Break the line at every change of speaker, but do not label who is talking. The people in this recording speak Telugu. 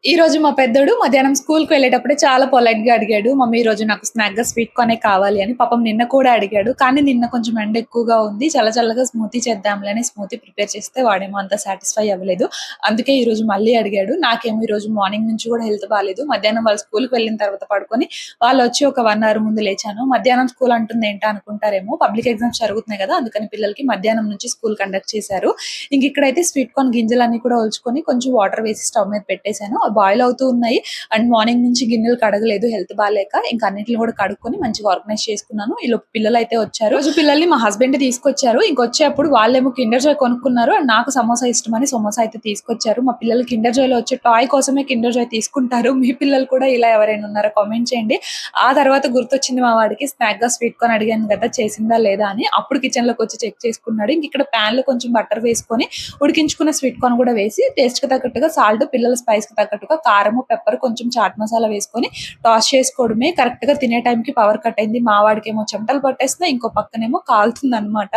ఈ రోజు మా పెద్దోడు మధ్యాహ్నం స్కూల్‌కి వెళ్ళేటప్పుడే చాలా పొలైట్‌గా అడిగాడు. మమ్మీ ఈరోజు నాకు స్నాక్‌గా స్వీట్ కార్నే కావాలి అని. పాపం నిన్న కూడా అడిగాడు. కానీ నిన్న కొంచెం ఎండ ఎక్కువగా ఉంది. చల్ల చల్లగా స్మూతీ చేద్దాంలే అని స్మూతీ ప్రిపేర్ చేస్తే వాడేమో అంత సాటిస్ఫై అవ్వలేదు. అందుకే ఈరోజు మళ్ళీ అడిగాడు. నాకేమో ఈరోజు మార్నింగ్ నుంచి కూడా హెల్త్ బాలేదు. మధ్యాహ్నం వాళ్ళు స్కూల్‌కి వెళ్ళిన తర్వాత పడుకొని వాళ్ళొచ్చి ఒక 1 అవర్ ముందు లేచాను. మధ్యాహ్నం స్కూల్ అంటుందేంటా అనుకుంటారేమో పబ్లిక్ ఎగ్జామ్స్ జరుగుతున్నాయి గదా! అందుకని పిల్లలకి మధ్యాహ్నం నుంచి స్కూల్ కండక్ట్ చేశారు. ఇక్కడైతే స్వీట్ కార్న్ గింజలన్నీ కూడా ఒలుచుకొని కొంచెం వాటర్ వేసి స్టవ్ మీద పెట్టేసాను. బాయిల్ అవుతూ ఉన్నాయి. అండ్ మార్నింగ్ నుంచి గిన్నెలు కడగలేదు హెల్త్ బాలేక. ఇంక అన్నిటిని కూడా కడుక్కొని మంచిగా ఆర్గనైజ్ చేసుకున్నాను. ఈలోపు పిల్లలైతే వచ్చారు. రోజు పిల్లల్ని మా హస్బెండ్ తీసుకొచ్చారు. ఇంకొచ్చేప్పుడు వాళ్ళేమో కిండర్ జాయ్ కొనుక్కున్నారు. అండ్ నాకు సమోసా ఇష్టమని సమోసా అయితే తీసుకొచ్చారు. మా పిల్లలు కిండర్ జాయ్‌లో వచ్చే టాయ్ కోసమే కిండర్ జాయ్ తీసుకుంటారు. మీ పిల్లలు కూడా ఇలా ఎవరైనా ఉన్నారా కామెంట్ చేయండి. ఆ తర్వాత గుర్తొచ్చింది మా వాడికి స్నాక్‌గా స్వీట్ కార్న్ అడిగాను కదా! చేసిందా లేదా అని. అప్పుడు కిచెన్‌లోకొచ్చి చెక్ చేసుకున్నాడు. ఇక్కడ పాన్‌లో కొంచెం బటర్ వేసుకొని ఉడికించుకున్న స్వీట్ కార్న్ కూడా వేసి టేస్ట్‌కి తగ్గట్టుగా సాల్ట్, పిల్లల స్పైస్‌కి తగ్గట్టుగా కారము, పెప్పర్, కొంచెం చాట్ మసాలా వేసుకొని టాస్ చేసుకోవడమే. కరెక్ట్‌గా తినే టైంకి పవర్ కట్ అయింది. మా వాడికేమో చెమటలు పట్టేస్తున్నాయి. ఇంకో పక్కనేమో కాలుతుందనమాట.